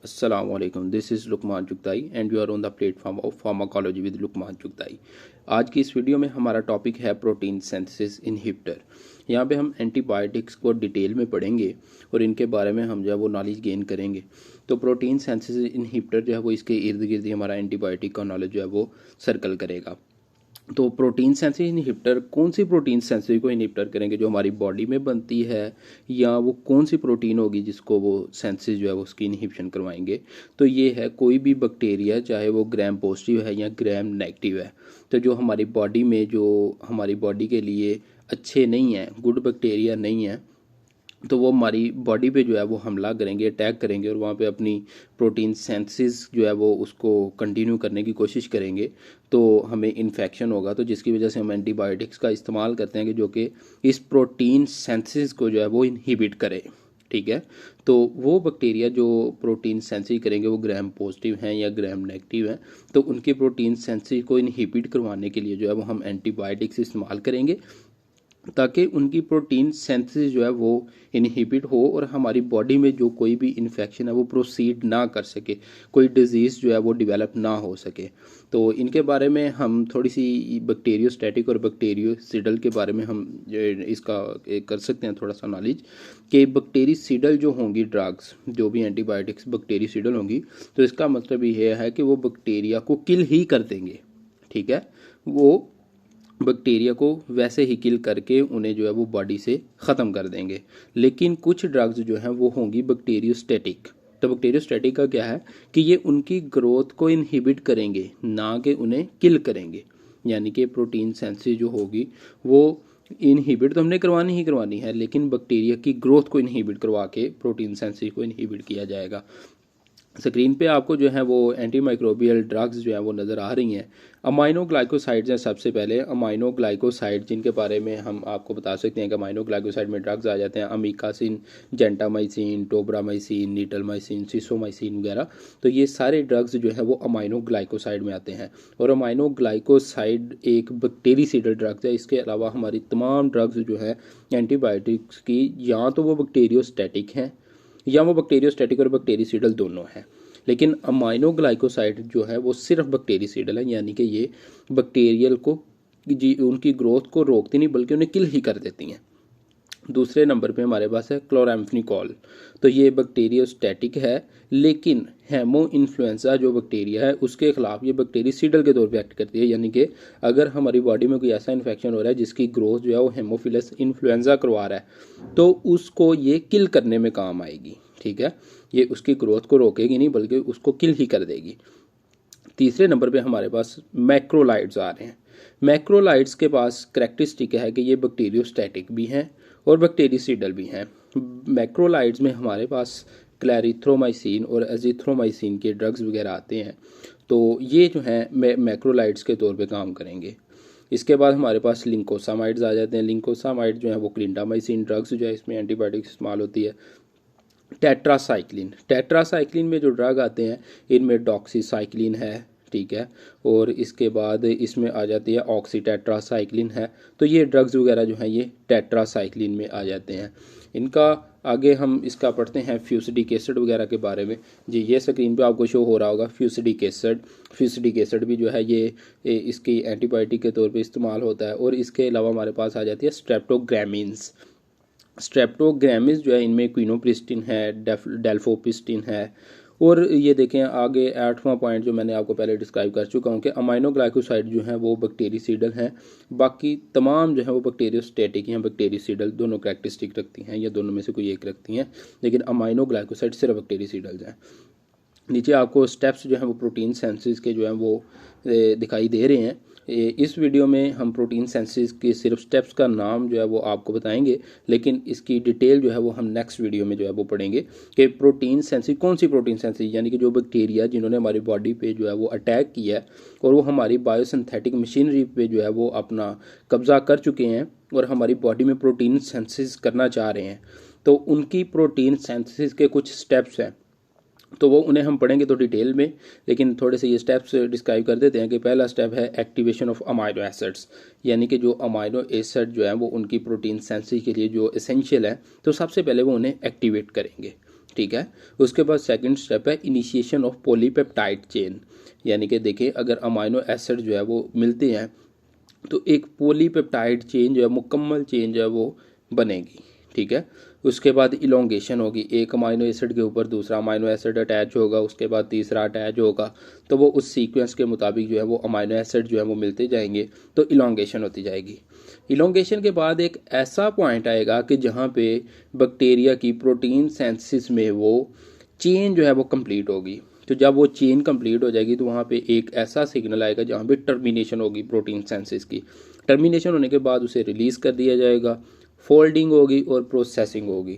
Assalamualaikum. This is Luqman Chughtai and you are on the platform of pharmacology with Luqman Chughtai. आज की इस video में हमारा टॉपिक है प्रोटीन सिंथेसिस इनहिबिटर। यहाँ पे हम एंटीबायोटिक्स को डिटेल में पढ़ेंगे और इनके बारे में हम जो है वो नॉलेज गेन करेंगे। तो प्रोटीन सिंथेसिस इनहिबिटर जो है वो इसके इर्द गिर्द ही हमारा एंटीबायोटिक का नॉलेज जो है वो सर्कल करेगा। तो प्रोटीन सेंसिटिव इनहिबिटर कौन सी प्रोटीन सेंसिटिव को इनहिबिटर करेंगे, जो हमारी बॉडी में बनती है, या वो कौन सी प्रोटीन होगी जिसको वो सेंसिस जो है वो उसकी इनहिबिशन करवाएंगे। तो ये है कोई भी बैक्टीरिया, चाहे वो ग्राम पॉजिटिव है या ग्राम नेगेटिव है, तो जो हमारी बॉडी में जो हमारी बॉडी के लिए अच्छे नहीं हैं, गुड बैक्टीरिया नहीं है, तो वो हमारी बॉडी पे जो है वो हमला करेंगे, अटैक करेंगे और वहाँ पे अपनी प्रोटीन सेंसिस जो है वो उसको कंटिन्यू करने की कोशिश करेंगे। तो हमें इन्फेक्शन होगा, तो जिसकी वजह से हम एंटीबायोटिक्स का इस्तेमाल करते हैं कि जो कि इस प्रोटीन सेंसिस को जो है वो इनहिबिट करे। ठीक है, तो वो बैक्टीरिया जो प्रोटीन सेंसिस करेंगे वो ग्राम पॉजिटिव हैं या ग्राम नेगेटिव हैं, तो उनके प्रोटीन सेंसिस को इनहिबिट करवाने के लिए जो है वो हम एंटीबायोटिक्स इस्तेमाल करेंगे, ताकि उनकी प्रोटीन सिंथेसिस जो है वो इनहिबिट हो और हमारी बॉडी में जो कोई भी इन्फेक्शन है वो प्रोसीड ना कर सके, कोई डिजीज़ जो है वो डेवलप ना हो सके। तो इनके बारे में हम थोड़ी सी बैक्टीरियोस्टैटिक और बैक्टीरियोसिडल के बारे में हम इसका कर सकते हैं थोड़ा सा नॉलेज, कि बैक्टीरियोसिडल जो होंगी ड्रग्स, जो भी एंटीबायोटिक्स बैक्टीरियोसिडल होंगी, तो इसका मतलब ये है कि वो बैक्टीरिया को किल ही कर देंगे। ठीक है, वो बैक्टीरिया को वैसे ही किल करके उन्हें जो है वो बॉडी से ख़त्म कर देंगे। लेकिन कुछ ड्रग्स जो हैं वो होंगी बैक्टीरियोस्टैटिक। तो बैक्टीरियोस्टैटिक का क्या है कि ये उनकी ग्रोथ को इनहिबिट करेंगे, ना कि उन्हें किल करेंगे। यानी कि प्रोटीन सेंसिस जो होगी वो इनहिबिट तो हमने करवानी ही करवानी है, लेकिन बैक्टीरिया की ग्रोथ को इनहिबिट करवा के प्रोटीन सेंसिस को इनहिबिट किया जाएगा। स्क्रीन पे आपको जो है वो एंटी माइक्रोबियल ड्रग्स जो है वो नज़र आ रही हैं। अमाइनो ग्लाइकोसाइड्स हैं सबसे पहले। अमाइनो ग्लाइकोसाइड जिनके बारे में हम आपको बता सकते हैं कि अमाइनो ग्लाइकोसाइड में ड्रग्स आ जाते हैं अमीकासिन, जेंटामाइसिन, टोब्रामाइसिन, नीटलमाइसिन, सिसोमाइसिन वगैरह। तो ये सारे ड्रग्स जो है वो अमाइनो ग्लाइकोसाइड में आते हैं। और अमाइनो ग्लाइकोसाइड एक बैक्टीरियाइडल ड्रग्स है। इसके अलावा हमारी तमाम ड्रग्स जो है एंटीबायोटिक्स की, या तो वो बैक्टीरियोस्टैटिक हैं या वो बैक्टीरियोस्टैटिक और बैक्टीरियासिडल दोनों हैं। लेकिन अमाइनो ग्लाइकोसाइड जो है वो सिर्फ बैक्टीरियासिडल है, यानी कि ये बैक्टीरियल को जी उनकी ग्रोथ को रोकती नहीं बल्कि उन्हें किल ही कर देती हैं। दूसरे नंबर पे हमारे पास है क्लोराम्फेनिकोल। तो ये बैक्टीरियोस्टैटिक है, लेकिन हेमो इन्फ्लुएंजा जो बैक्टीरिया है उसके खिलाफ ये बैक्टीरियासिडल के तौर पे एक्ट करती है। यानी कि अगर हमारी बॉडी में कोई ऐसा इन्फेक्शन हो रहा है जिसकी ग्रोथ जो है वो हेमोफिलस इन्फ्लुएंजा करवा रहा है, तो उसको ये किल करने में काम आएगी। ठीक है, ये उसकी ग्रोथ को रोकेगी नहीं बल्कि उसको किल ही कर देगी। तीसरे नंबर पे हमारे पास मैक्रोलाइड्स आ रहे हैं। मैक्रोलाइड्स के पास करैक्टरिस्टिक है कि ये बैक्टीरियोस्टैटिक भी हैं और बैक्टीरियासिडल भी हैं। मैक्रोलाइड्स में हमारे पास क्लैरिथ्रोमाइसिन और एजिथ्रोमाइसिन के ड्रग्स वगैरह आते हैं, तो ये जो हैं मैक्रोलाइड्स के तौर पे काम करेंगे। इसके बाद हमारे पास लिंकोसामाइड्स आ जाते हैं। लिंकोसामाइड जो है वो क्लिंडामाइसिन ड्रग्स जो है इसमें एंटीबायोटिक्स इस्तेमाल होती है। टेट्रासाइक्लिन में जो ड्रग आते हैं इनमें डॉक्सीसाइक्लिन है। ठीक है, और इसके बाद इसमें आ जाती है ऑक्सीटेट्रासाइक्लिन है। तो ये ड्रग्स वगैरह जो हैं ये टेट्रासाइक्लिन में आ जाते हैं। इनका आगे हम इसका पढ़ते हैं फ्यूसिडिक एसिड वगैरह के बारे में। जी ये स्क्रीन पे आपको शो हो रहा होगा फ्यूसिडिक एसिड। फ्यूसिडिक एसिड भी जो है ये इसकी एंटीबायोटिक के तौर पे इस्तेमाल होता है। और इसके अलावा हमारे पास आ जाती है स्ट्रेप्टोग्रामिन्स। स्ट्रेप्टोग्रामिस जो है इनमें क्विनोप्रिस्टिन है, डेल्फोपिस्टिन है। और ये देखें आगे 8वां पॉइंट जो मैंने आपको पहले डिस्क्राइब कर चुका हूँ कि अमाइनो ग्लाइकोसाइड जो हैं वो बैक्टीरियासिडल हैं। बाकी तमाम जो है वो बैक्टीरियोस्टैटिक हैं, बैक्टीरियासिडल दोनों कैरेक्टरिस्टिक रखती हैं, या दोनों में से कोई एक रखती हैं, लेकिन अमाइनो ग्लाइकोसाइड सिर्फ बैक्टीरियासिडल हैं। नीचे आपको स्टेप्स जो हैं वो प्रोटीन सेंसिस के जो हैं वो दिखाई दे रहे हैं। इस वीडियो में हम प्रोटीन सेंसिस के सिर्फ स्टेप्स का नाम जो है वो आपको बताएंगे, लेकिन इसकी डिटेल जो है वो हम नेक्स्ट वीडियो में जो है वो पढ़ेंगे कि प्रोटीन सेंसिस कौन सी प्रोटीन सेंसिस, यानी कि जो बैक्टीरिया जिन्होंने हमारी बॉडी पे जो है वो अटैक किया है और वो हमारी बायोसिंथेटिक मशीनरी पे जो है वो अपना कब्जा कर चुके हैं और हमारी बॉडी में प्रोटीन सेंसिस करना चाह रहे हैं, तो उनकी प्रोटीन सेंसिस के कुछ स्टेप्स हैं। तो वो उन्हें हम पढ़ेंगे तो डिटेल में, लेकिन थोड़े से ये स्टेप्स डिस्क्राइब कर देते हैं कि पहला स्टेप है एक्टिवेशन ऑफ अमाइनो एसिड्स। यानी कि जो अमाइनो एसिड जो है वो उनकी प्रोटीन सेंसिस के लिए जो एसेंशियल है, तो सबसे पहले वो उन्हें एक्टिवेट करेंगे। ठीक है। उसके बाद सेकंड स्टेप है इनिशिएशन ऑफ पॉलीपेप्टाइड चेन, यानी कि देखिए अगर अमाइनो एसिड जो है वो मिलते हैं तो एक पॉलीपेप्टाइड चेन जो है, मुकम्मल चेन जो है वो बनेगी, ठीक है। उसके बाद इलोंगेशन होगी, एक अमाइनो एसिड के ऊपर दूसरा अमाइनो एसिड अटैच होगा, उसके बाद तीसरा अटैच होगा, तो वो उस सीक्वेंस के मुताबिक जो है वो अमाइनो एसिड जो है वो मिलते जाएंगे, तो इलोंगेशन होती जाएगी। इलोंगेशन के बाद एक ऐसा पॉइंट आएगा कि जहाँ पे बैक्टीरिया की प्रोटीन सिंथेसिस में वो चेन जो है वो कंप्लीट होगी। तो जब वो चेन कंप्लीट हो जाएगी तो वहाँ पे एक ऐसा सिग्नल आएगा जहाँ पे टर्मिनेशन होगी प्रोटीन सिंथेसिस की। टर्मिनेशन होने के बाद उसे रिलीज़ कर दिया जाएगा, फोल्डिंग होगी और प्रोसेसिंग होगी।